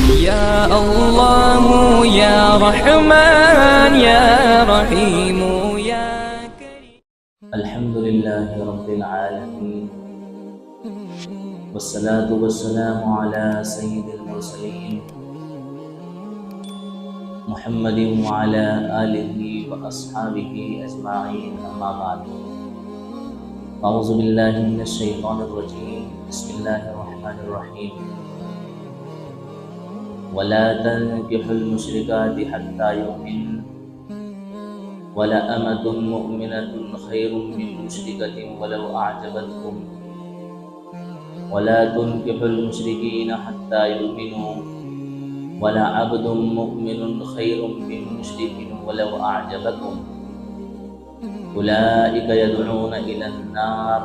يا الله يا رحمن يا رحيم يا كريم. الحمد لله رب العالمين، والصلاة والسلام على سيد المرسلين محمد وعلى آله وأصحابه أجمعين، أما بعد. أعوذ بالله من الشيطان الرجيم، بسم الله الرحمن الرحيم. ولا تنكحوا المشركات حتى يؤمنن ولأمة مؤمنة خير من مشركة ولو أعجبتكم ولا تنكحوا المشركين حتى يؤمنوا ولعبد مؤمن خير من مشرك ولو أعجبكم أولئك يدعون إلى النار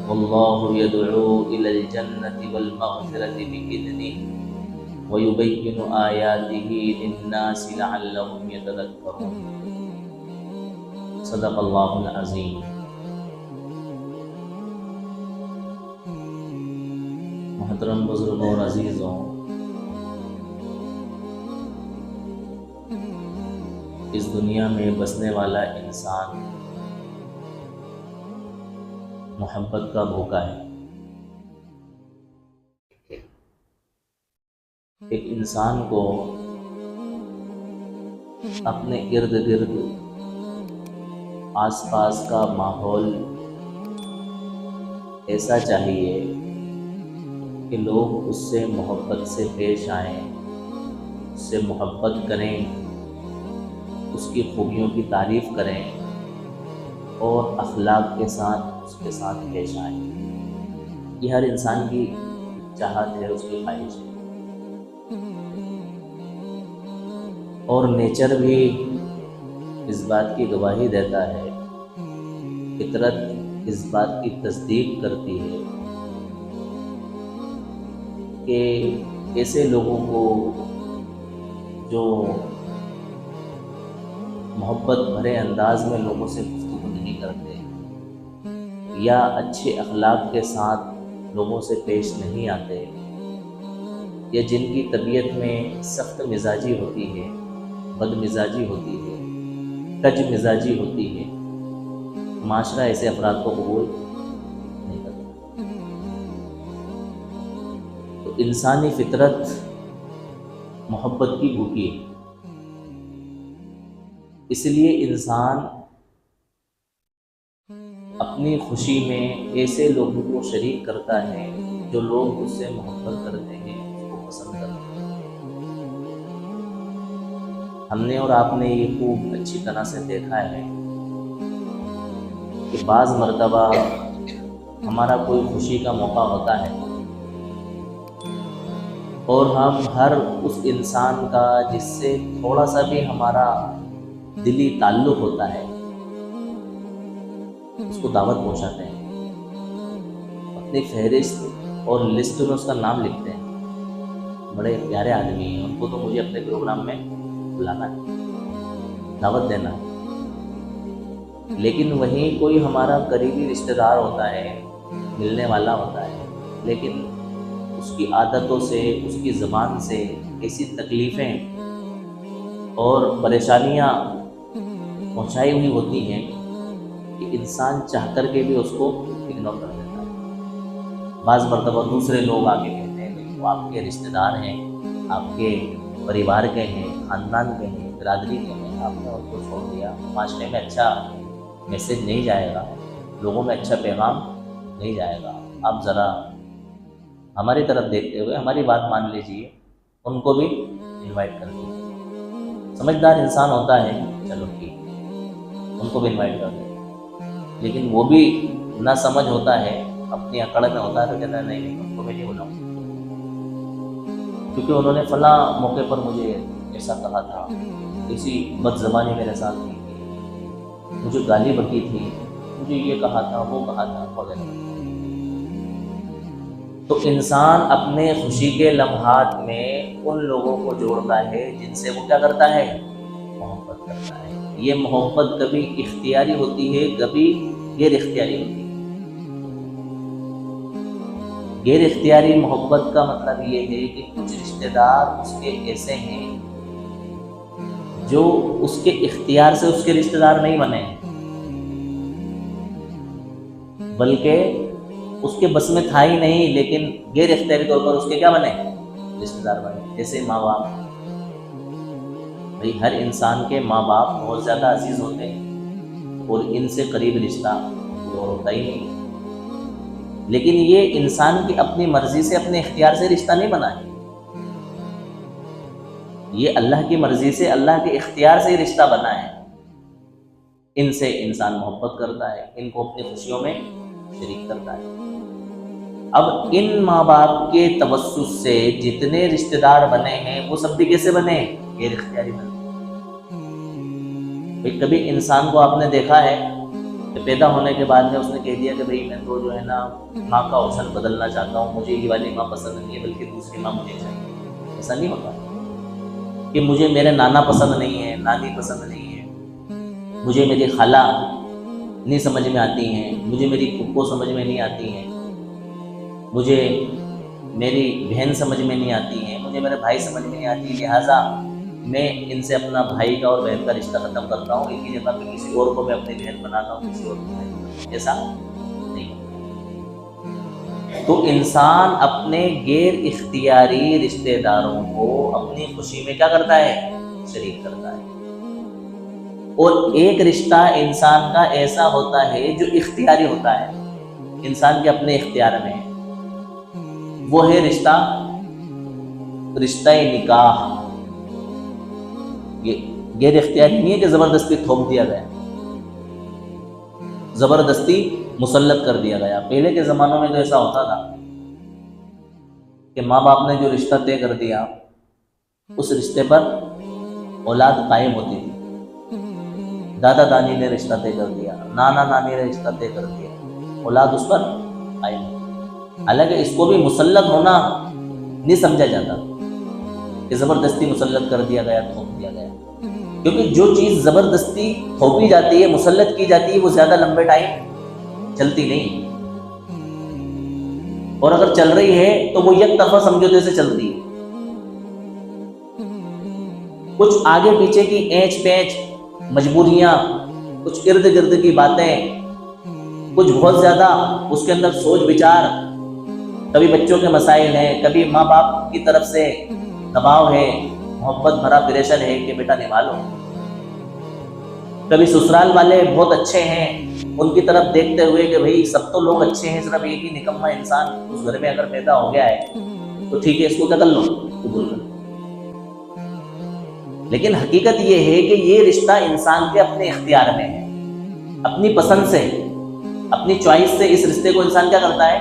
والله يدعو إلى الجنة والمغفرة بإذنه ويبين آياته للناس لعلهم يتذكرون. صدق اللہ العظیم. محترم بزرگوں اور عزیزوں، اس دنیا میں بسنے والا انسان محبت کا بھوکا ہے. ایک انسان کو اپنے ارد گرد آس پاس کا ماحول ایسا چاہیے کہ لوگ اس سے محبت سے پیش آئیں، اس سے محبت کریں، اس کی خوبیوں کی تعریف کریں اور اخلاق کے ساتھ اس کے ساتھ پیش آئیں. یہ ہر انسان کی چاہت ہے، اس کی خواہش ہے. اور نیچر بھی اس بات کی گواہی دیتا ہے، فطرت اس بات کی تصدیق کرتی ہے کہ ایسے لوگوں کو جو محبت بھرے انداز میں لوگوں سے گفتگو نہیں کرتے یا اچھے اخلاق کے ساتھ لوگوں سے پیش نہیں آتے، یا جن کی طبیعت میں سخت مزاجی ہوتی ہے، بد مزاجی ہوتی ہے، کج مزاجی ہوتی ہے، معاشرہ ایسے افراد کو قبول نہیں کرتا. تو انسانی فطرت محبت کی بھوکی ہے. اس لیے انسان اپنی خوشی میں ایسے لوگوں کو شریک کرتا ہے جو لوگ اس سے محبت کرتے ہیں، اس کو پسند کرتے ہیں. ہم نے اور آپ نے یہ خوب اچھی طرح سے دیکھا ہے کہ بعض مرتبہ ہمارا کوئی خوشی کا موقع ہوتا ہے اور ہم ہر اس انسان کا جس سے تھوڑا سا بھی ہمارا دلی تعلق ہوتا ہے اس کو دعوت پہنچاتے ہیں، اپنی فہرست اور لسٹ میں اس کا نام لکھتے ہیں. بڑے پیارے آدمی ہیں، ان کو تو مجھے اپنے پروگرام میں بلانا ہے، دعوت دینا ہے. لیکن وہیں کوئی ہمارا قریبی رشتہ دار ہوتا ہے، ملنے والا ہوتا ہے، لیکن اس کی عادتوں سے، اس کی زبان سے ایسی تکلیفیں اور پریشانیاں پہنچائی ہوئی ہوتی ہیں کہ انسان چاہ کر کے بھی اس کو اگنور کر دیتا ہے. بعض مرتبہ دوسرے لوگ آ کے کہتے ہیں وہ آپ کے رشتہ دار ہیں، آپ کے پریوار کے ہیں، خاندان کے ہیں، برادری کے ہیں، آپ نے ان کو چھوڑ دیا، معاشرے میں اچھا میسج نہیں جائے گا، لوگوں میں اچھا پیغام نہیں جائے گا. آپ ذرا ہماری طرف دیکھتے ہوئے ہماری بات مان لیجئے، ان کو بھی انوائٹ کر دیجیے. سمجھدار انسان ہوتا ہے، چلو ٹھیک، ان کو بھی انوائٹ کر دیں. لیکن وہ بھی نہ سمجھ ہوتا ہے، اپنی اکڑ میں ہوتا ہے تو کہتا ہے نہیں ان کو میں نہیں بلاؤں کیونکہ انہوں نے فلاں موقع پر مجھے ایسا کہا تھا، اسی بد زبانی میرے ساتھ کی تھی، مجھے گالی بکی تھی، مجھے یہ کہا تھا، وہ کہا تھا وغیرہ. تو انسان اپنے خوشی کے لمحات میں ان لوگوں کو جوڑتا ہے جن سے وہ کیا کرتا ہے، محبت کرتا ہے. یہ محبت کبھی اختیاری ہوتی ہے، کبھی غیر اختیاری ہوتی ہے. غیر اختیاری محبت کا مطلب یہ ہے کہ کچھ رشتہ دار اس کے ایسے ہیں جو اس کے اختیار سے اس کے رشتہ دار نہیں بنے، بلکہ اس کے بس میں تھا ہی نہیں، لیکن غیر اختیاری طور پر اس کے کیا بنے؟ رشتہ دار بنے۔ جیسے ماں باپ، بھائی ہر انسان کے ماں باپ بہت زیادہ عزیز ہوتے ہیں اور ان سے قریب رشتہ اور ہوتا ہی نہیں، لیکن یہ انسان کی اپنی مرضی سے اپنے اختیار سے رشتہ نہیں بنا ہے، یہ اللہ کی مرضی سے اللہ کے اختیار سے ہی رشتہ بنا ہے۔ ان سے انسان محبت کرتا ہے، ان کو اپنی خوشیوں میں شریک کرتا ہے۔ اب ان ماں باپ کے توسط سے جتنے رشتہ دار بنے ہیں وہ سب بھی کیسے بنے؟ غیر اختیاری بنے۔ کبھی انسان کو آپ نے دیکھا ہے کہ پیدا ہونے کے بعد میں اس نے کہہ دیا کہ بھئی میں تو جو ہے نا ماں کا آپشن بدلنا چاہتا ہوں، مجھے یہ والی ماں پسند نہیں ہے بلکہ دوسری ماں مجھے چاہیے؟ ایسا نہیں ہوتا کہ مجھے میرے نانا پسند نہیں ہے، نانی پسند نہیں ہے، مجھے میری خالہ نہیں سمجھ میں آتی ہیں، مجھے میری پھپھو سمجھ میں نہیں آتی ہیں، مجھے میری بہن سمجھ میں نہیں آتی ہیں، مجھے میرے بھائی سمجھ میں نہیں آتی، لہٰذا میں ان سے اپنا بھائی کا اور بہن کا رشتہ ختم کرتا ہوں، ان کی جگہ پہ کسی اور کو میں اپنی بہن بناتا ہوں، کسی اور کو بھائی بناتا ہوں۔ ایسا نہیں۔ تو انسان اپنے غیر اختیاری رشتہ داروں کو اپنی خوشی میں کیا کرتا ہے؟ شریک کرتا ہے۔ اور ایک رشتہ انسان کا ایسا ہوتا ہے جو اختیاری ہوتا ہے، انسان کے اپنے اختیار میں، وہ ہے رشتہ نکاح۔ یہ غیر اختیاری نہیں ہے کہ زبردستی تھوپ دیا گیا، زبردستی مسلط کر دیا گیا۔ پہلے کے زمانوں میں تو ایسا ہوتا تھا کہ ماں باپ نے جو رشتہ طے کر دیا اس رشتے پر اولاد قائم ہوتی تھی، دادا دانی نے رشتہ طے کر دیا، نانا نانی نے رشتہ طے کر دیا، اولاد اس پر قائم ہوتی۔ حالانکہ اس کو بھی مسلط ہونا نہیں سمجھا جاتا کہ زبردستی مسلط کر دیا گیا، تھوپ دیا گیا، کیونکہ جو چیز زبردستی تھوپی جاتی ہے، مسلط کی جاتی ہے، وہ زیادہ لمبے ٹائم چلتی نہیں، اور اگر چل رہی ہے تو وہ یک طرفہ سمجھوتے سے چلتی ہے۔ کچھ آگے پیچھے کی اینچ پینچ، مجبوریاں، کچھ ارد گرد کی باتیں، کچھ بہت زیادہ اس کے اندر سوچ بچار، کبھی بچوں کے مسائل ہیں، کبھی ماں باپ کی طرف سے دباؤ ہے، محبت بھرا پریشر ہے کہ بیٹا نبھا لو، کبھی سسرال والے بہت اچھے ہیں، ان کی طرف دیکھتے ہوئے کہ بھئی سب تو لوگ اچھے ہیں، صرف ایک ہی نکما انسان اس گھر میں اگر پیدا ہو گیا ہے تو ٹھیک ہے، اس کو کیا کر لو، قبول کر لو۔ لیکن حقیقت یہ ہے کہ یہ رشتہ انسان کے اپنے اختیار میں ہے، اپنی پسند سے، اپنی چوائس سے اس رشتے کو انسان کیا کرتا ہے؟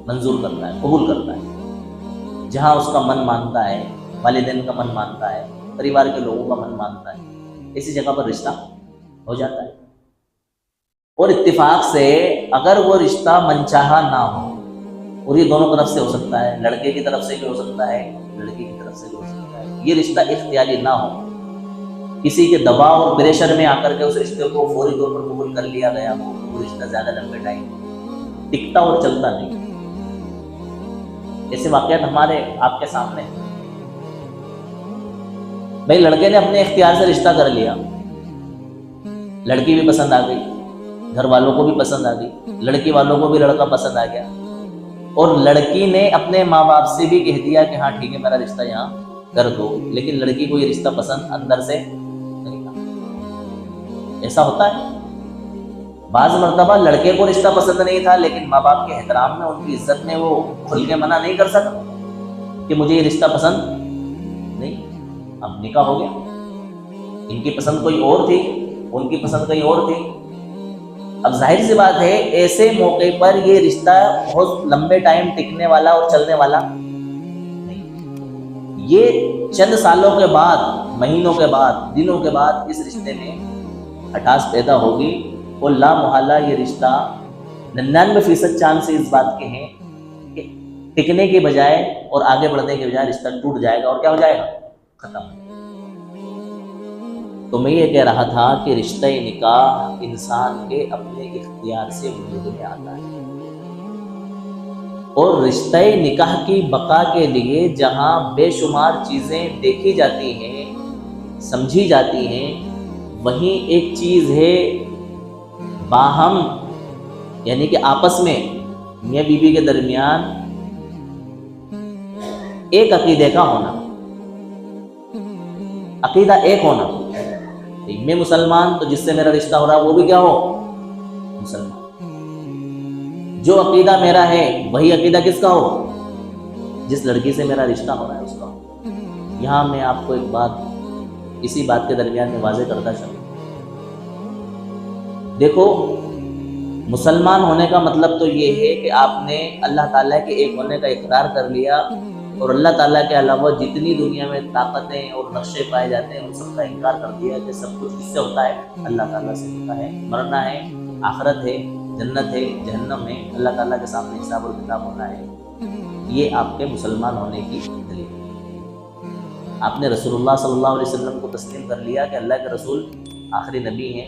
منظور کرتا ہے، قبول کرتا ہے۔ جہاں اس کا من مانتا ہے، والدین کا من مانتا ہے، پریوار کے لوگوں کا من مانتا ہے، اسی جگہ پر رشتہ ہو جاتا ہے۔ اور اتفاق سے اگر وہ رشتہ منچاہا نہ ہو، اور یہ دونوں طرف سے ہو سکتا ہے، لڑکے کی طرف سے بھی ہو سکتا ہے، لڑکی کی طرف سے بھی ہو سکتا ہے، یہ رشتہ اختیاری نہ ہو، کسی کے دباؤ اور پریشر میں آ کر کے اس رشتے کو فوری طور پر قبول کر لیا گیا ہو، وہ رشتہ زیادہ لمبے ٹائم ٹکتا اور چلتا نہیں۔ ایسے واقعات ہمارے آپ کے سامنے ہیں۔ بھائی لڑکے نے اپنے اختیار سے رشتہ کر لیا، لڑکی بھی پسند آ گئی، گھر والوں کو بھی پسند آ گئی، لڑکی والوں کو بھی لڑکا پسند آ گیا، اور لڑکی نے اپنے ماں باپ سے بھی کہہ دیا کہ ہاں ٹھیک ہے میرا رشتہ یہاں کر دو، لیکن لڑکی کو یہ رشتہ پسند اندر سے نہیں تھا۔ ایسا ہوتا ہے، بعض مرتبہ لڑکے کو رشتہ پسند نہیں تھا، لیکن ماں باپ کے احترام میں، ان کی عزت میں وہ کھل کے منع نہیں کر سکا کہ مجھے یہ رشتہ پسند نہیں۔ اب نکاح ہو گیا، ان کی پسند کوئی اور تھی، ان کی پسند کوئی اور تھی۔ اب ظاہر سی بات ہے ایسے موقع پر یہ رشتہ بہت لمبے ٹائم ٹکنے والا اور چلنے والا نہیں۔ یہ چند سالوں کے بعد، مہینوں کے بعد، دنوں کے بعد اس رشتے میں کھٹاس پیدا ہوگی، اور لا محالہ یہ رشتہ 99% چانس اس بات کے ہیں کہ ٹکنے کے بجائے اور آگے بڑھنے کے بجائے رشتہ ٹوٹ جائے گا، اور کیا ہو جائے گا؟ ختم۔ تو میں یہ کہہ رہا تھا کہ رشتہ نکاح انسان کے اپنے اختیار سے وجود میں آتا ہے، اور رشتہ نکاح کی بقا کے لیے جہاں بے شمار چیزیں دیکھی جاتی ہیں، سمجھی جاتی ہیں، وہیں ایک چیز ہے باہم، یعنی کہ آپس میں میاں بیوی کے درمیان ایک عقیدے کا ہونا، عقیدہ ایک ہونا. میں مسلمان تو جس سے میرا رشتہ ہو رہا ہے وہ بھی کیا ہو؟ مسلمان. جو عقیدہ میرا ہے وہی عقیدہ کس کا ہو؟ جس لڑکی سے میرا رشتہ ہو رہا ہے اس کا ہو. یہاں میں آپ کو ایک بات اسی بات کے درمیان میں واضح کرتا چلوں. دیکھو، مسلمان ہونے کا مطلب تو یہ ہے کہ آپ نے اللہ تعالیٰ کے ایک ہونے کا اقرار کر لیا اور اللہ تعالیٰ کے علاوہ جتنی دنیا میں طاقتیں اور نقشے پائے جاتے ہیں ان سب کا انکار کر دیا کہ سب کچھ کس سے ہوتا ہے؟ اللہ تعالیٰ سے ہوتا ہے. مرنا ہے، آخرت ہے، جنت ہے، جہنم ہے، اللہ تعالیٰ کے سامنے حساب اور کتاب ہونا ہے. یہ آپ کے مسلمان ہونے کی دلیل ہے. آپ نے رسول اللہ صلی اللہ علیہ وسلم کو تسلیم کر لیا کہ اللہ کے رسول آخری نبی ہیں،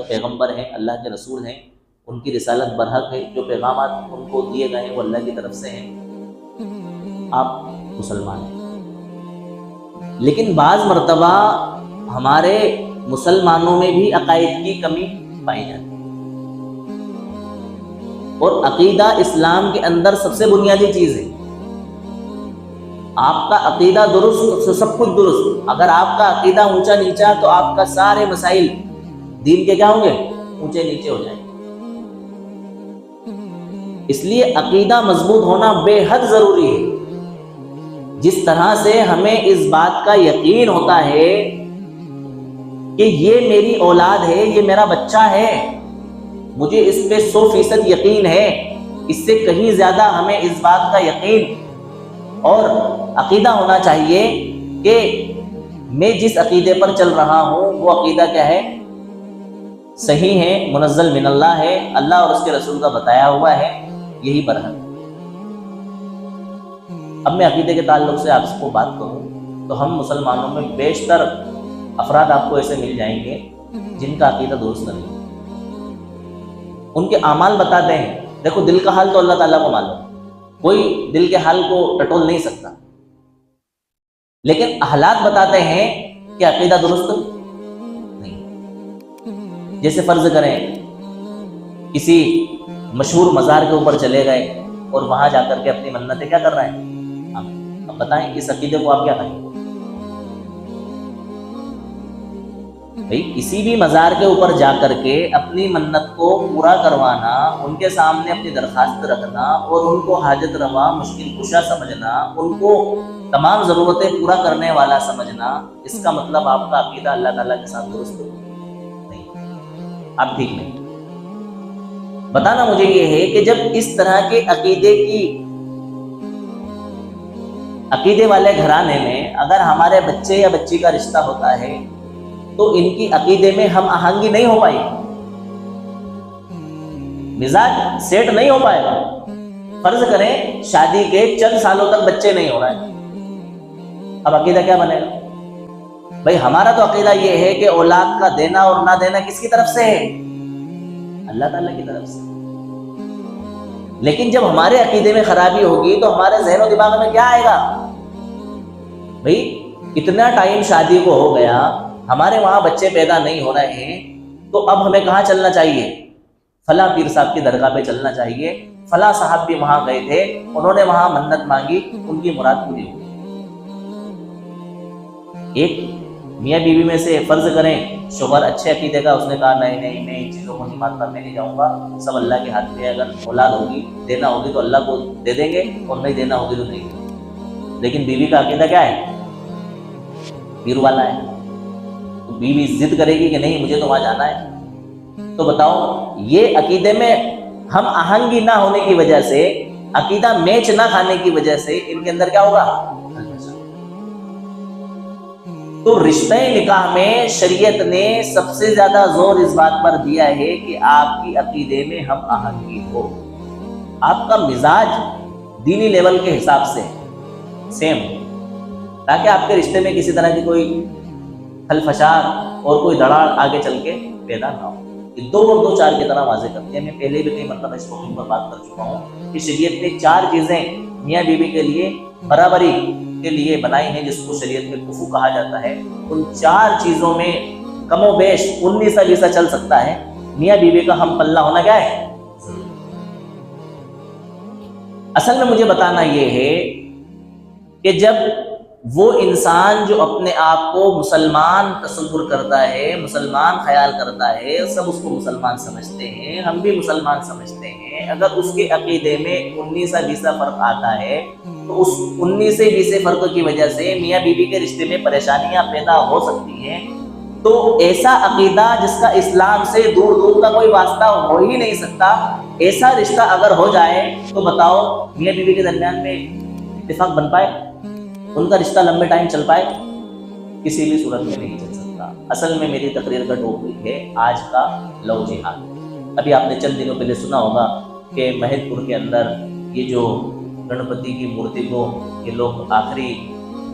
پیغمبر ہیں، اللہ کے رسول ہیں، ان کی رسالت برحق ہے، جو پیغامات ان کو دیے گئے ہیں وہ اللہ کی طرف سے ہیں. آپ مسلمان ہیں. لیکن بعض مرتبہ ہمارے مسلمانوں میں بھی عقائد کی کمی پائی جاتی ہے، اور عقیدہ اسلام کے اندر سب سے بنیادی چیز ہے. آپ کا عقیدہ درست تو سب کچھ درست. اگر آپ کا عقیدہ اونچا نیچا تو آپ کا سارے مسائل دین کے کیا ہوں گے؟ اونچے نیچے ہو جائیں گے. اس لیے عقیدہ مضبوط ہونا بے حد ضروری ہے. جس طرح سے ہمیں اس بات کا یقین ہوتا ہے کہ یہ میری اولاد ہے، یہ میرا بچہ ہے، مجھے اس پہ 100% یقین ہے، اس سے کہیں زیادہ ہمیں اس بات کا یقین اور عقیدہ ہونا چاہیے کہ میں جس عقیدے پر چل رہا ہوں وہ عقیدہ کیا ہے؟ صحیح ہے، منزل من اللہ ہے، اللہ اور اس کے رسول کا بتایا ہوا ہے، یہی برحق. اب میں عقیدے کے تعلق سے آپ کو بات کروں تو ہم مسلمانوں میں بیشتر افراد آپ کو ایسے مل جائیں گے جن کا عقیدہ درست نہیں. ان کے اعمال بتاتے ہیں. دیکھو، دل کا حال تو اللہ تعالیٰ کو معلوم، کوئی دل کے حال کو ٹٹول نہیں سکتا، لیکن حالات بتاتے ہیں کہ عقیدہ درست نہیں. جیسے فرض کریں کسی مشہور مزار کے اوپر چلے گئے اور وہاں جا کر کے اپنی منتیں کیا کر رہے ہیں؟ اب بتائیں اس عقیدے کو آپ کیا کہیں گے؟ بھئی کسی بھی مزار کے اوپر جا کر کے اپنی منت کو پورا کروانا، ان کے سامنے اپنی درخواست رکھنا اور ان کو حاجت روا مشکل کشا سمجھنا، ان کو تمام ضرورتیں پورا کرنے والا سمجھنا، اس کا مطلب آپ کا عقیدہ اللہ تعالیٰ کے ساتھ درست نہیں، آپ ٹھیک نہیں. بتانا مجھے یہ ہے کہ جب اس طرح کے عقیدے والے گھرانے میں اگر ہمارے بچے یا بچی کا رشتہ ہوتا ہے تو ان کی عقیدے میں ہم آہنگی نہیں ہو پائے گی، مزاج سیٹ نہیں ہو پائے گا. فرض کریں شادی کے چند سالوں تک بچے نہیں ہو رہے ہیں، اب عقیدہ کیا بنے گا؟ بھائی ہمارا تو عقیدہ یہ ہے کہ اولاد کا دینا اور نہ دینا کس کی طرف سے ہے؟ اللہ تعالیٰ کی طرف سے. لیکن جب ہمارے عقیدے میں خرابی ہوگی تو ہمارے ذہن و دماغ میں کیا آئے گا؟ بھئی اتنا ٹائم شادی کو ہو گیا، ہمارے وہاں بچے پیدا نہیں ہو رہے ہیں، تو اب ہمیں کہاں چلنا چاہیے؟ فلاں پیر صاحب کی درگاہ پہ چلنا چاہیے. فلاں صاحب بھی وہاں گئے تھے، انہوں نے وہاں منت مانگی، ان کی مراد پوری ہوئی. ایک میاں بیوی میں سے فرض کریں شوہر اچھے عقیدے کا، اس نے کہا نہیں نہیں میں ان چیزوں کو نہیں مانتا، میں نہیں جاؤں گا، سب اللہ کے ہاتھ میں، اگر اولاد ہوگی دینا ہوگی تو اللہ کو دے دیں گے اور نہیں دینا ہوگی تو نہیں. لیکن بیوی کا عقیدہ کیا ہے؟ پیر والا ہے. تو بیوی ضد کرے گی کہ نہیں مجھے تو وہاں جانا ہے. تو بتاؤ یہ عقیدے میں ہم آہنگی نہ ہونے کی وجہ سے، عقیدہ میچ نہ کھانے کی وجہ سے ان کے اندر کیا ہوگا؟ تو رشتہ نکاح میں شریعت نے سب سے زیادہ زور اس بات پر دیا ہے کہ آپ کی عقیدے میں ہم آہنگی ہو، آپ کا مزاج دینی لیول کے حساب سے سیم ہو، تاکہ آپ کے رشتے میں کسی طرح کی کوئی خلفشار اور کوئی دڑاڑ آگے چل کے پیدا نہ ہو. یہ دو اور دو چار کی طرح واضح کرتے ہیں. میں پہلے بھی کئی مرتبہ اس ٹاپک پر بات کر چکا ہوں کہ شریعت نے 4 چیزیں میاں بیوی کے لیے برابری کے لیے بنائی ہیں، جس کو شریعت میں کفو کہا جاتا ہے. ان 4 چیزوں میں کم و بیش 19-20 چل سکتا ہے. میاں بیوی کا ہم پلہ ہونا کیا ہے؟ اصل میں مجھے بتانا یہ ہے کہ جب وہ انسان جو اپنے آپ کو مسلمان تصور کرتا ہے، مسلمان خیال کرتا ہے، سب اس کو مسلمان سمجھتے ہیں، ہم بھی مسلمان سمجھتے ہیں، اگر اس کے عقیدے میں 19-20 فرق آتا ہے تو اس 19-20 فرق کی وجہ سے میاں بیوی کے رشتے میں پریشانیاں پیدا ہو سکتی ہیں. تو ایسا عقیدہ جس کا اسلام سے دور دور کا کوئی واسطہ ہو ہی نہیں سکتا، ایسا رشتہ اگر ہو جائے تو بتاؤ میاں بیوی کے درمیان میں اتفاق بن پائے؟ ان کا رشتہ لمبے ٹائم چل پائے؟ کسی بھی صورت میں نہیں چل سکتا. اصل میں میری تقریر کا ٹاپک ہے آج کا لو جہاد. ابھی آپ نے چند دنوں پہلے سنا ہوگا کہ مہد پور کے اندر یہ جو گنپتی کی مورتی کو یہ لوگ آخری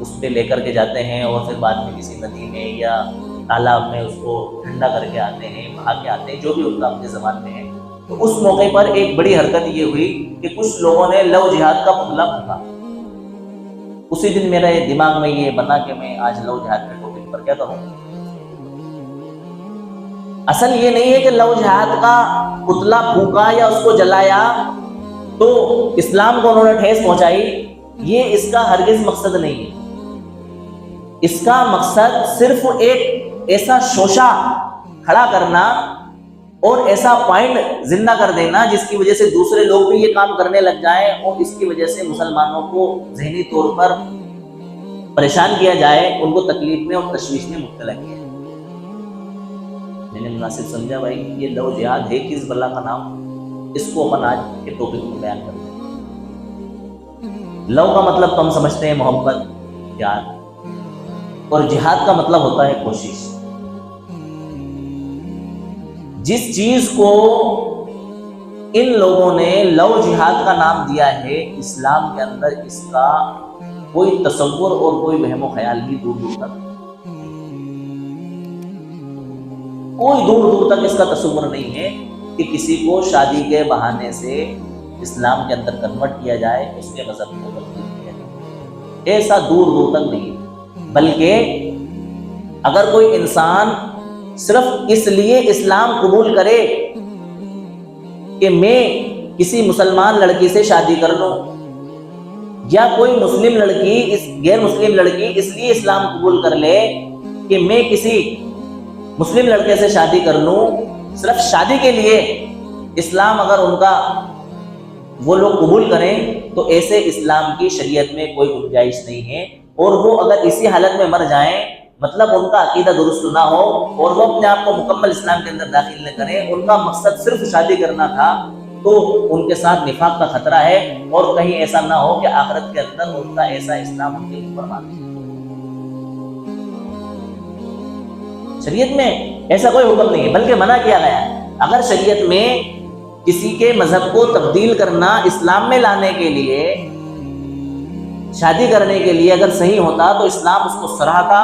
اس پہ لے کر کے جاتے ہیں اور پھر بعد میں کسی ندی میں یا تالاب میں اس کو ٹھنڈا کر کے آتے ہیں، بہا کے آتے ہیں، جو بھی ان کا اپنے زبان میں ہے. تو اس موقع پر ایک بڑی حرکت یہ ہوئی کہ کچھ لوگوں نے لو جہاد کا پتلا پھونکا. اسی دن میرا یہ دماغ میں یہ بنا کہ میں آج لو جہاد کے ٹاپک پر کیا کروں. اصل یہ نہیں ہے کہ لو جہاد کا پتلا پھونکا یا اس کو جلایا تو اسلام کو انہوں نے ٹھیس پہنچائی، یہ اس کا ہرگز مقصد نہیں ہے. اس کا مقصد صرف ایک ایسا شوشہ کھڑا کرنا اور ایسا پوائنٹ زندہ کر دینا جس کی وجہ سے دوسرے لوگ بھی یہ کام کرنے لگ جائیں اور اس کی وجہ سے مسلمانوں کو ذہنی طور پر پریشان کیا جائے، ان کو تکلیف میں اور تشویش میں مبتلا کیا جائے. میں نے مناسب سمجھا بھائی یہ لو جہاد ہے کس بلا کا نام، اس کو اپن آج کے ٹاپک میں بیان کرتے ہیں. لو کا مطلب تو ہم سمجھتے ہیں محبت، پیار، اور جہاد کا مطلب ہوتا ہے کوشش. جس چیز کو ان لوگوں نے لو جہاد کا نام دیا ہے، اسلام کے اندر اس کا کوئی تصور اور کوئی وہم و خیال بھی دور تک اس کا تصور نہیں ہے کہ کسی کو شادی کے بہانے سے اسلام کے اندر کنورٹ کیا جائے، اس کے مذہب کو تبدیل کیا جائے. ایسا دور تک نہیں ہے. بلکہ اگر کوئی انسان صرف اس لیے اسلام قبول کرے کہ میں کسی مسلمان لڑکی سے شادی کر لوں، یا کوئی مسلم لڑکی غیر مسلم لڑکی اس لیے اسلام قبول کر لے کہ میں کسی مسلم لڑکے سے شادی کر لوں، صرف شادی کے لیے اسلام اگر ان کا وہ لوگ قبول کریں تو ایسے اسلام کی شریعت میں کوئی گنجائش نہیں ہے. اور وہ اگر اسی حالت میں مر جائیں، مطلب ان کا عقیدہ درست نہ ہو اور وہ اپنے آپ کو مکمل اسلام کے اندر داخل نہ کریں، ان کا مقصد صرف شادی کرنا تھا، تو ان کے ساتھ نفاق کا خطرہ ہے. اور کہیں ایسا نہ ہو کہ آخرت کے اندر ان کا ایسا اسلام ان کے اوپر مانے. شریعت میں ایسا کوئی حکم نہیں ہے، بلکہ منع کیا گیا ہے. اگر شریعت میں کسی کے مذہب کو تبدیل کرنا اسلام میں لانے کے لیے، شادی کرنے کے لیے اگر صحیح ہوتا تو اسلام اس کو سراہتا،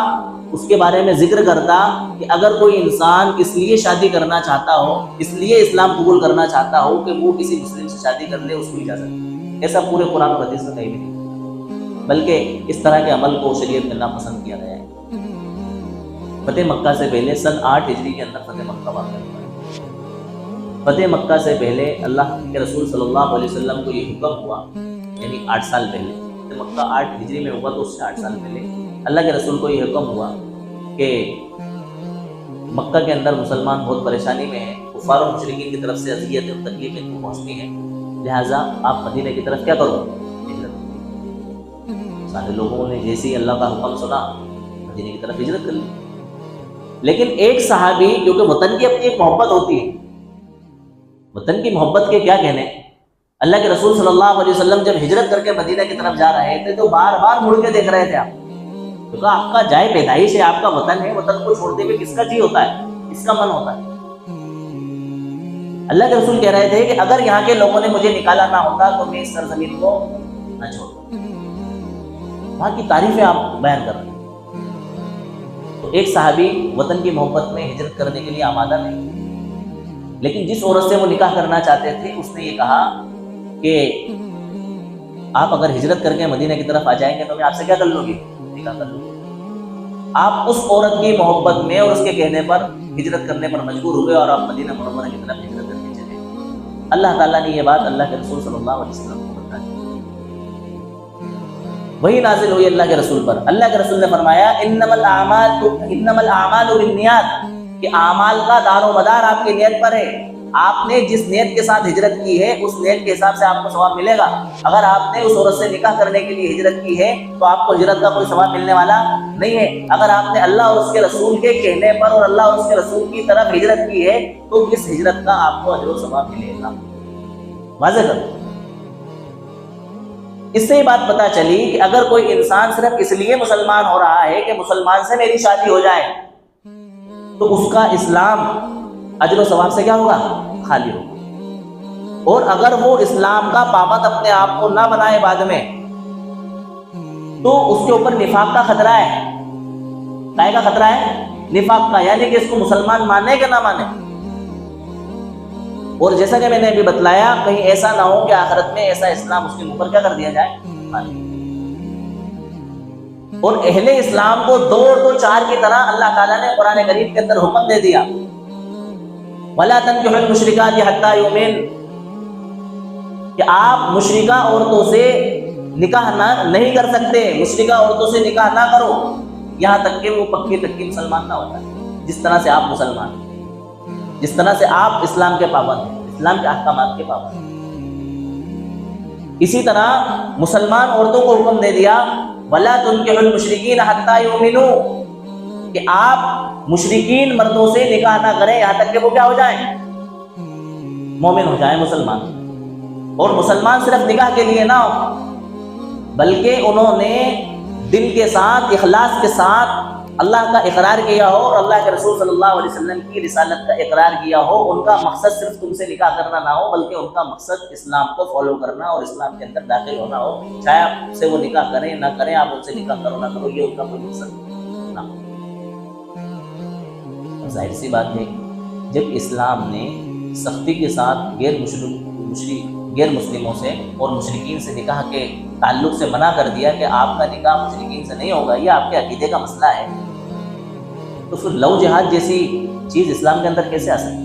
اس کے بارے میں ذکر کرتا کہ اگر کوئی انسان اس لیے شادی کرنا چاہتا ہو، اس لیے اسلام قبول کرنا چاہتا ہو کہ وہ کسی مسلم سے شادی کر لے، اس کو اجازت ہے. ایسا پورے قرآن و حدیث میں کہیں بھی نہیں، بلکہ اس طرح کے عمل کو شریعت میں ناپسند کیا گیا ہے. فتح مکہ سے پہلے سن 8 ہجری کے اندر فتح مکہ واقع ہوا ہے. فتح مکہ سے پہلے اللہ کے رسول صلی اللہ علیہ وسلم کو یہ حکم ہوا، یعنی 8 سال پہلے. مکہ 8 ہجری میں ہوا تو اس سے 8 سال پہلے اللہ کے رسول کو یہ حکم ہوا کہ مکہ کے اندر مسلمان بہت پریشانی میں ہیں، کفار و مشرکین کی طرف سے اذیت اور تکلیفیں ان کو پہنچتی ہیں، لہٰذا آپ مدینہ کی طرف کیا کرو، ہجرت. سارے لوگوں نے جیسے ہی اللہ کا حکم سنا مدینہ کی طرف ہجرت کر لی. لیکن ایک صحابی، کیونکہ وطن کی اپنی ایک محبت ہوتی ہے، وطن کی محبت کے کیا کہنے، اللہ کے رسول صلی اللہ علیہ وسلم جب ہجرت کر کے مدینہ کی طرف جا رہے تھے تو بار بار مڑ کے دیکھ رہے تھے آپ، کیونکہ آپ کا جائے پیدائش ہے، آپ کا وطن ہے. وطن کو چھوڑتے ہوئے کس کا جی ہوتا ہے، کس کا من ہوتا ہے. اللہ کے رسول کہہ رہے تھے کہ اگر یہاں کے لوگوں نے مجھے نکالا نہ ہوتا تو میں اس سرزمین کو نہ چھوڑتا. وہاں کی تعریفیں آپ بیان کر رہے ہیں. تو ایک صحابی وطن کی محبت میں ہجرت کرنے کے لیے آمادہ نہیں. لیکن جس عورت سے وہ نکاح کرنا چاہتے تھے اس نے یہ کہا کہ آپ اگر ہجرت کر کے مدینہ کی طرف آ جائیں گے تو میں آپ سے کیا کر لوں گی؟ نکاح کر لوں گی۔ آپ اس عورت کی محبت میں اور اس کے کہنے پر ہجرت کرنے پر مجبور ہوئے اور آپ مدینہ منورہ کی طرف ہجرت کر کے چلے۔ اللہ تعالیٰ نے یہ بات اللہ کے رسول صلی اللہ علیہ وسلم کو بتا دی، وہی نازل ہوئی اللہ کے رسول پر۔ اللہ کے رسول نے فرمایا انما الاعمال بالنیات، کہ اعمال کا دار و مدار آپ کی نیت پر ہے۔ آپ نے جس نیت کے ساتھ ہجرت کی ہے اس نیت کے حساب سے آپ کو ثواب ملے گا۔ اگر آپ نے اس عورت سے نکاح کرنے کے لیے ہجرت کی ہے تو آپ کو ہجرت کا کوئی ثواب ملنے والا نہیں ہے۔ اگر آپ نے اللہ اور اس کے رسول کے کہنے پر اور اللہ اور اس کے رسول کی طرف ہجرت کی ہے تو اس ہجرت کا آپ کو اجر و ثواب ملے گا۔ واضح کر، اس سے یہ بات پتہ چلی کہ اگر کوئی انسان صرف اس لیے مسلمان ہو رہا ہے کہ مسلمان سے میری شادی ہو جائے تو اس کا اسلام اجر و ثواب سے کیا ہوگا؟ خالی ہوگا۔ اور اگر وہ اسلام کا پابند اپنے آپ کو نہ بنائے بعد میں تو اس کے اوپر نفاق کا خطرہ ہے۔ کائے کا خطرہ ہے؟ نفاق کا، یعنی کہ اس کو مسلمان مانے کہ نہ مانے۔ اور جیسا کہ میں نے ابھی بتلایا، کہیں ایسا نہ ہو کہ آخرت میں ایسا اسلام اس کے اوپر کیا کر دیا جائے؟ مانے۔ اور اہل اسلام کو دو چار کی طرح اللہ تعالیٰ نے قرآن کریم کے اندر حکم دے دیا، وَلَا تَنكِحُوا الْمُشْرِكَاتِ حَتَّى يُؤْمِنَ، کہ آپ مشرکہ عورتوں سے نکاح نہیں کر سکتے، مشرکہ عورتوں سے نکاح نہ کرو یہاں تک کہ وہ پکی مسلمان نہ ہو جائے۔ جس طرح سے آپ مسلمان ہیں، جس طرح سے آپ اسلام کے پابند ہیں، اسلام کے احکامات کے پابند ہیں، اسی طرح مسلمان عورتوں کو حکم دے دیا وَلَا تُنكِحُوا الْمُشْرِكِينَ حَتَّى يُؤْمِنُوا، کہ آپ مشرکین مردوں سے نکاح نہ کریں یہاں تک کہ وہ کیا ہو جائیں؟ مومن ہو جائیں، مسلمان۔ اور مسلمان صرف نکاح کے لیے نہ ہو بلکہ انہوں نے دل کے ساتھ، اخلاص کے ساتھ اللہ کا اقرار کیا ہو اور اللہ کے رسول صلی اللہ علیہ وسلم کی رسالت کا اقرار کیا ہو۔ ان کا مقصد صرف تم سے نکاح کرنا نہ ہو بلکہ ان کا مقصد اسلام کو فالو کرنا اور اسلام کے اندر داخل ہونا ہو۔ چاہے آپ سے وہ نکاح کریں نہ کریں، آپ ان سے نکاح کرو نہ کرو، یہ ان کا کوئی مقصد نہ ہو۔ ظاہر سی بات ہے، جب اسلام نے سختی کے ساتھ غیر مسلموں سے اور مشرکین سے نکاح کے تعلق سے منع کر دیا کہ آپ کا نکاح مشرکین سے نہیں ہوگا، یہ آپ کے عقیدے کا مسئلہ ہے، تو پھر لو جہاد جیسی چیز اسلام کے اندر کیسے آ سکتی؟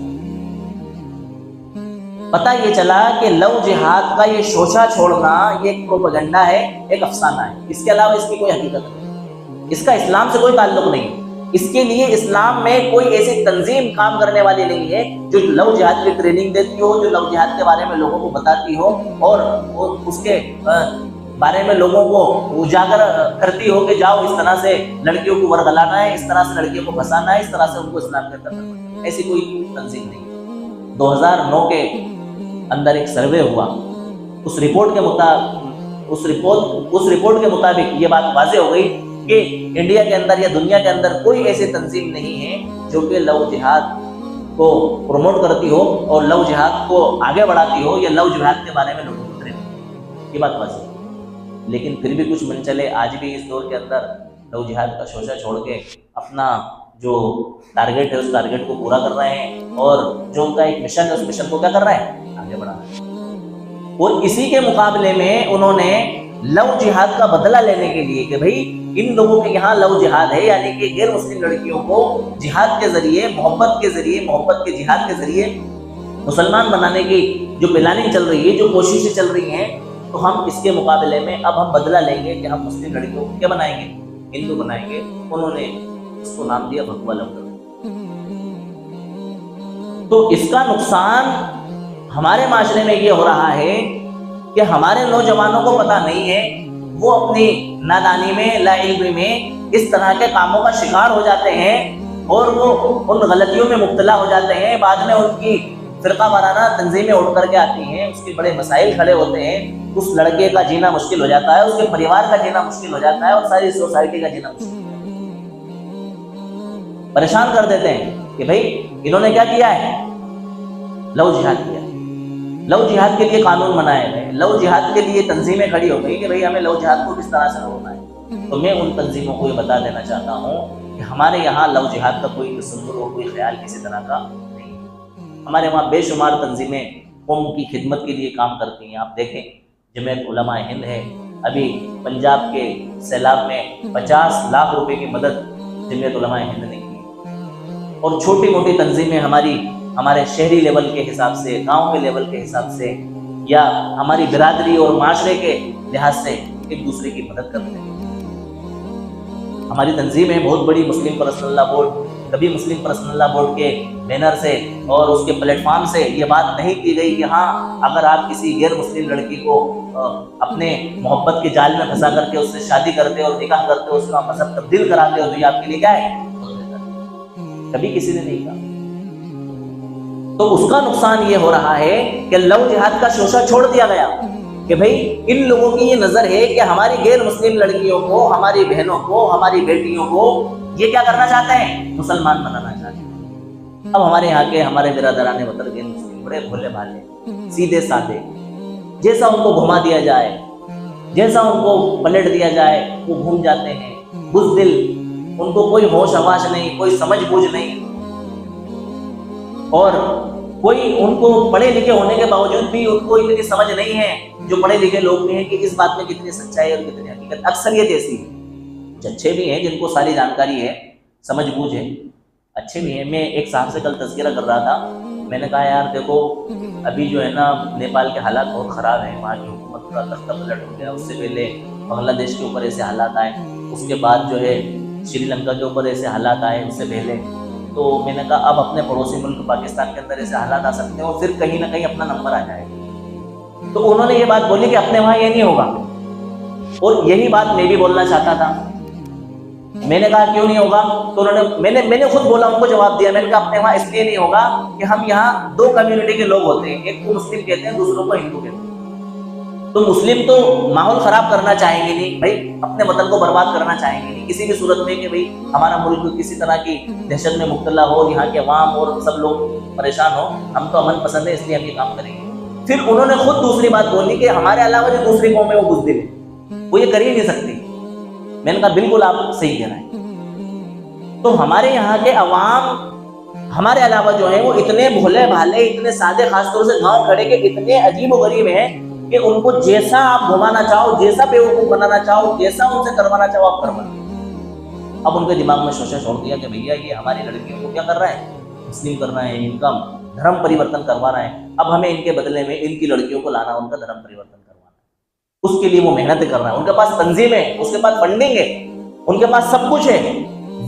پتہ یہ چلا کہ لو جہاد کا یہ شوشہ چھوڑنا یہ ایک پروپیگنڈا ہے، ایک افسانہ ہے، اس کے علاوہ اس کی کوئی حقیقت نہیں، اس کا اسلام سے کوئی تعلق نہیں۔ اس کے لیے اسلام میں کوئی ایسی تنظیم کام کرنے والی نہیں ہے جو لو جہاد کی ٹریننگ دیتی ہو، جو لو جہاد کے بارے میں لوگوں کو بتاتی ہو اور اس کے بارے میں لوگوں کو اجاگر کرتی ہو کہ جاؤ اس طرح سے لڑکیوں کو ورغلانا ہے، اس طرح سے لڑکیوں کو پھنسانا ہے، اس طرح سے ان کو اسلام کے اندر کرنا ہے۔ ایسی کوئی تنظیم نہیں۔ 2009 کے اندر ایک سروے ہوا، اس رپورٹ کے مطابق یہ بات واضح ہو گئی کہ انڈیا کے اندر یا دنیا کے اندر کوئی ایسی تنظیم نہیں ہے جو کہ لو جہاد کو پروموٹ کرتی ہو اور لو جہاد کو آگے بڑھاتی ہو یا لو جہاد کے بارے میں لوگوں کو ٹریننگ، یہ بات واضح ہے۔ لیکن پھر بھی کچھ من چلے آج بھی اس دور کے اندر لو جہاد کا شوشہ چھوڑ کے اپنا جو ٹارگیٹ ہے اس ٹارگیٹ کو پورا کر رہے ہیں اور جو ان کا ایک مشن ہے اس مشن کو کیا کر رہے ہیں؟ آگے بڑھا رہے ہیں۔ اور اسی کے مقابلے میں انہوں نے لو جہاد کا بدلہ لینے کے لیے کہ بھئی ان لوگوں کے یہاں لو جہاد ہے، یعنی کہ غیر مسلم لڑکیوں کو جہاد کے ذریعے، محبت کے جہاد کے ذریعے مسلمان بنانے کی جو پلاننگ چل رہی ہے، جو کوششیں چل رہی ہیں، تو ہم اس کے مقابلے میں اب ہم بدلہ لیں گے کہ ہم مسلم لڑکیوں کو کیا بنائیں گے؟ ہندو بنائیں گے۔ انہوں نے اس کو نام دیا بھگوا لنگر۔ تو اس کا نقصان ہمارے معاشرے میں یہ ہو رہا ہے کہ ہمارے نوجوانوں کو پتہ نہیں ہے، وہ اپنی نادانی میں، لا علمی میں اس طرح کے کاموں کا شکار ہو جاتے ہیں اور وہ ان غلطیوں میں مبتلا ہو جاتے ہیں۔ بعد میں ان کی فرقہ وارانہ تنظیمیں اٹھ کر کے آتی ہیں، اس کے بڑے مسائل کھڑے ہوتے ہیں، اس لڑکے کا جینا مشکل ہو جاتا ہے، اس کے پریوار کا جینا مشکل ہو جاتا ہے اور ساری سوسائٹی کا جینا مشکل ہو جاتا ہے۔ پریشان کر دیتے ہیں کہ بھئی انہوں نے کیا کیا ہے؟ لو جہاد کیا۔ لو جہاد کے لیے قانون بنائے گئے، لو جہاد کے لیے تنظیمیں کھڑی ہو گئی کہ بھئی ہمیں لو جہاد کو کس طرح سے روکنا ہے۔ تو میں ان تنظیموں کو یہ بتا دینا چاہتا ہوں کہ ہمارے یہاں لو جہاد کا کوئی تصور اور کوئی خیال کسی طرح کا نہیں ہے۔ ہمارے وہاں بے شمار تنظیمیں قوم کی خدمت کے لیے کام کرتی ہیں. آپ دیکھیں جمعیت علماء ہند ہے, ابھی پنجاب کے سیلاب میں 50 لاکھ روپے کی مدد جمعیت علماء ہند نے کی. اور چھوٹی موٹی تنظیمیں ہمارے شہری لیول کے حساب سے, گاؤں کے لیول کے حساب سے, یا ہماری برادری اور معاشرے کے لحاظ سے ایک دوسرے کی مدد کرتے ہیں. ہماری تنظیم ہے بہت بڑی, مسلم پرسنل لا بورڈ. کبھی مسلم پرسنل لا بورڈ کے بینر سے اور اس کے پلیٹ فارم سے یہ بات نہیں کی گئی کہ ہاں اگر آپ کسی غیر مسلم لڑکی کو اپنے محبت کے جال میں پھنسا کر کے اس سے شادی کرتے اور نکاح کرتے اور اس کا مذہب تبدیل کراتے ہو تو یہ آپ کے لیے کیا ہے. کبھی کسی نے نہیں کہا. تو اس کا نقصان یہ ہو رہا ہے کہ لو جہاد کا شوشہ چھوڑ دیا گیا کہ بھئی ان لوگوں کی یہ نظر ہے کہ ہماری غیر مسلم لڑکیوں کو, ہماری بہنوں کو, ہماری بیٹیوں کو یہ کیا کرنا چاہتے ہیں, مسلمان بنانا چاہتے ہیں. اب ہمارے یہاں کے ہمارے برادران وطن غیر مسلم بڑے بھولے بھالے, سیدھے سادے, جیسا ان کو گھما دیا جائے, جیسا ان کو پلٹ دیا جائے وہ گھوم جاتے ہیں. بزدل, ان کو کوئی ہوش حواس نہیں, کوئی سمجھ بوجھ نہیں, اور کوئی ان کو پڑھے لکھے ہونے کے باوجود بھی ان کو اتنی سمجھ نہیں ہے جو پڑھے لکھے لوگ بھی ہیں کہ اس بات میں کتنی سچائی اور کتنی حقیقت. اکثریت ایسی ہے. کچھ اچھے بھی ہیں جن کو ساری جانکاری ہے, سمجھ بوجھ ہے, اچھے بھی ہیں. میں ایک صاحب سے کل تذکرہ کر رہا تھا, میں نے کہا یار دیکھو ابھی جو ہے نا نیپال کے حالات بہت خراب ہیں, وہاں کی حکومت کا تختہ پلٹ ہو گیا. اس سے پہلے بنگلہ دیش کے اوپر ایسے حالات آئے, اس کے بعد جو ہے شری لنکا کے اوپر ایسے حالات آئے اس سے پہلے. تو میں نے کہا اب اپنے پڑوسی ملک پاکستان کے اندر ایسے حالات آ سکتے ہیں اور پھر کہیں نہ کہیں اپنا نمبر آ جائے گا. تو انہوں نے یہ بات بولی کہ اپنے وہاں یہ نہیں ہوگا, اور یہی بات میں بھی بولنا چاہتا تھا. میں نے کہا کیوں نہیں ہوگا, تو انہوں نے میں نے خود بولا, ان کو جواب دیا. میں نے کہا اپنے وہاں اس لیے نہیں ہوگا کہ ہم یہاں دو کمیونٹی کے لوگ ہوتے ہیں, ایک کو مسلم کہتے ہیں, دوسروں کو ہندو کہتے ہیں. تو مسلم تو ماحول خراب کرنا چاہیں گے نہیں بھائی, اپنے وطن کو برباد کرنا چاہیں گے نہیں کسی بھی صورت میں کہ بھئی ہمارا ملک کسی طرح کی دہشت میں مبتلا ہو, یہاں کے عوام اور سب لوگ پریشان ہو. ہم تو امن پسند ہے اس لیے ہم یہ کام کریں گے. پھر انہوں نے خود دوسری بات بولی کہ ہمارے علاوہ جو دوسری قوم ہے وہ بزدل ہے, وہ یہ کر ہی نہیں سکتی. میں نے کہا بالکل آپ صحیح کہہ رہے ہیں. تو ہمارے یہاں کے عوام ہمارے علاوہ جو ہے وہ اتنے بھولے بھالے, اتنے سادے, خاص طور سے گاؤں کھڑے کے اتنے عجیب و غریب ہیں کہ ان کو جیسا آپ گھمانا چاہو, جیسا بیوقوف بنانا چاہو, جیسا ان سے کروانا چاہو آپ کروانا. اب ان کے دماغ میں شوشہ چھوڑ دیا کہ بھیا یہ ہماری لڑکیوں کو کیا کر رہا ہے, مسلم کر رہا ہے, ان کا دھرم پریورتن کروا رہا ہے. اب ہمیں ان کے بدلے میں ان کی لڑکیوں کو لانا, ان کا دھرم پریورتن کروانا. اس کے لیے وہ محنت کر رہا ہے. ان کے پاس تنظیم ہے, اس کے پاس فنڈنگ ہے, ان کے پاس سب کچھ ہے.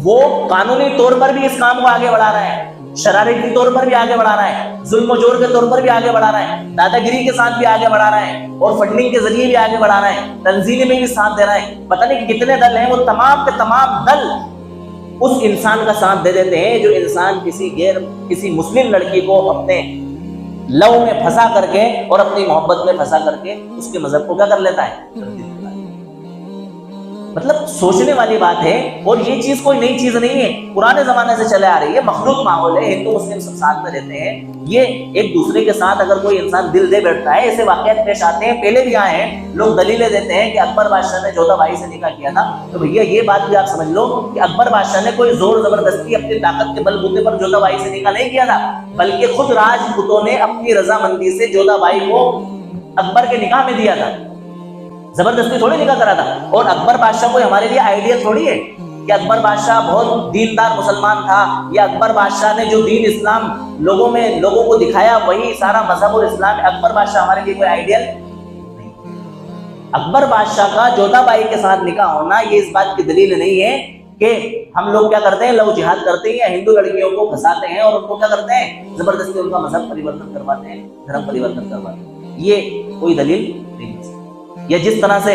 وہ قانونی طور پر بھی اس کام کو آگے بڑھا رہا ہے, شرارتی طور پر بھی آگے بڑھا رہا ہے, ظلم و جور کے طور پر بھی آگے بڑھا رہا ہے, دادا گیری کے ساتھ بھی آگے بڑھا رہا ہے, اور فنڈنگ کے ذریعے بھی آگے بڑھا رہا ہے, تنظیمیں میں بھی ساتھ دے رہا ہے. پتہ نہیں کتنے دل ہیں, وہ تمام کے تمام دل اس انسان کا ساتھ دے دیتے ہیں جو انسان کسی مسلم لڑکی کو اپنے لو میں پھنسا کر کے اور اپنی محبت میں پھنسا کر کے اس کے مذہب کو کیا کر لیتا ہے. مطلب سوچنے والی بات ہے. اور یہ چیز کوئی نئی چیز نہیں ہے, پرانے زمانے سے چلے آ رہی ہے. مخلوط ماحول ہے, ہندو مسلم سب ساتھ میں رہتے ہیں. یہ ایک دوسرے کے ساتھ اگر کوئی انسان دل دے بیٹھتا ہے, ایسے واقعات پیش آتے ہیں, پہلے بھی آئے ہیں. لوگ دلیلیں دیتے ہیں کہ اکبر بادشاہ نے جودھا بائی سے نکاح کیا تھا, تو بھیا یہ بات بھی آپ سمجھ لو کہ اکبر بادشاہ نے کوئی زور زبردستی اپنی طاقت کے بل بوتے پر جودھا بائی سے نکاح نہیں کیا تھا, بلکہ خود راجپوتوں نے اپنی رضامندی سے جودھا بائی کو اکبر کے نکاح میں دیا تھا. زبردستی تھوڑی نکاح کرا تھا. اور اکبر بادشاہ کوئی ہمارے لیے آئیڈیل تھوڑی ہے کہ اکبر بادشاہ بہت دیندار مسلمان تھا, یا اکبر بادشاہ نے جو دین اسلام لوگوں کو دکھایا وہی سارا مذہب اور اسلام. اکبر بادشاہ ہمارے لیے کوئی آئیڈیل نہیں. اکبر بادشاہ کا جودھا بائی کے ساتھ نکاح ہونا یہ اس بات کی دلیل نہیں ہے کہ ہم لوگ کیا کرتے ہیں, لو جہاد کرتے ہیں یا ہندو لڑکیوں کو پھنساتے ہیں اور ان کو کیا کرتے ہیں, زبردستی ان کا مذہب پریورتن کرواتے ہیں, دھرم پریورتن کرواتے ہیں. یہ کوئی دلیل نہیں. یا جس طرح سے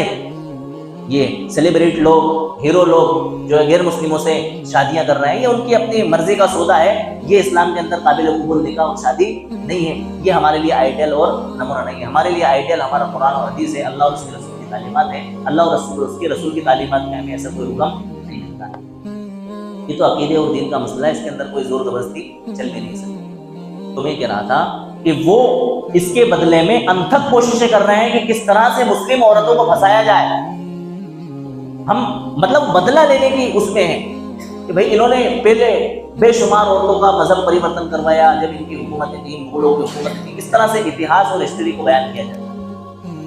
یہ سیلیبریٹ لوگ, ہیرو لوگ جو غیر مسلموں سے شادیاں کر رہے ہیں, یہ ان کی اپنی مرضی کا سودا ہے. یہ اسلام کے اندر قابل قبول نکاح اور شادی نہیں ہے. یہ ہمارے لیے آئیڈیل اور نمونہ نہیں ہے. ہمارے لیے آئیڈیل ہمارا قرآن اور حدیث ہے, اللہ اور اس کے رسول کی تعلیمات ہے. اللہ اور اس کے رسول کی تعلیمات میں ہمیں ایسا کوئی حکم نہیں ملتا ہے. یہ تو عقیدے اور دین کا مسئلہ ہے, اس کے اندر کوئی زور زبردستی چل بھی نہیں سکتی. تو میں کہہ رہا تھا کہ وہ اس کے بدلے میں انتھک کوششیں کر رہے ہیں کہ کس طرح سے مسلم عورتوں کو پھنسایا جائے. ہم مطلب بدلہ لینے کی اس میں ہیں کہ بھئی انہوں نے پہلے بے شمار عورتوں کا مذہب پریورتن کروایا جب ان کی حکومتیں تھیں، مغلوں کی حکومتیں تھیں. اس طرح سے اتہاس اور ہسٹری کو بیان کیا جاتا ہے.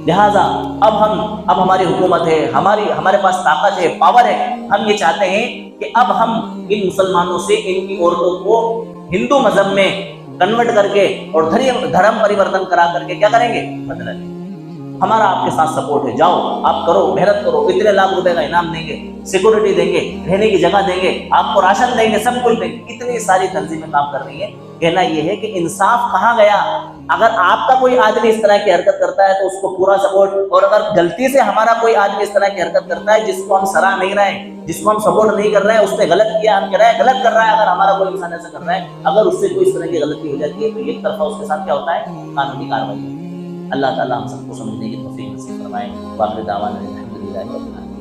لہٰذا اب ہماری حکومت ہے، ہمارے پاس طاقت ہے، پاور ہے. ہم یہ چاہتے ہیں کہ اب ہم ان مسلمانوں سے ان کی عورتوں کو ہندو مذہب میں کنورٹ کر کے اور دھرم پریورتن کرا کر کے کیا کریں گے؟ بدلا لیں گے. ہمارا آپ کے ساتھ سپورٹ ہے، جاؤ آپ کرو، محنت کرو، اتنے لاکھ روپے کا انعام دیں گے، سیکورٹی دیں گے، رہنے کی جگہ دیں گے، آپ کو راشن دیں گے، سب کچھ دیں گے. اتنی ساری تنظیمیں کام کر رہی ہیں. کہنا یہ ہے کہ انصاف کہاں گیا؟ اگر آپ کا کوئی آدمی اس طرح کی حرکت کرتا ہے تو اس کو پورا سپورٹ، اور اگر غلطی سے ہمارا کوئی آدمی اس طرح کی حرکت کرتا ہے جس کو ہم سراہ نہیں رہے ہیں، جس کو ہم سپورٹ نہیں کر رہے ہیں، اس نے غلط کیا، ہم کہہ رہے ہیں غلط کر رہا ہے. اگر ہمارا کوئی انسان ایسا کر رہا ہے، اگر اس سے کوئی اس طرح کی غلطی ہو جاتی ہے تو ایک طرفہ اس کے ساتھ کیا ہوتا ہے؟ قانونی کارروائی. اللہ تعالیٰ ہم سب کو سمجھنے کی توفیق نصیب فرمائے. باقی دعوانا الحمدللہ.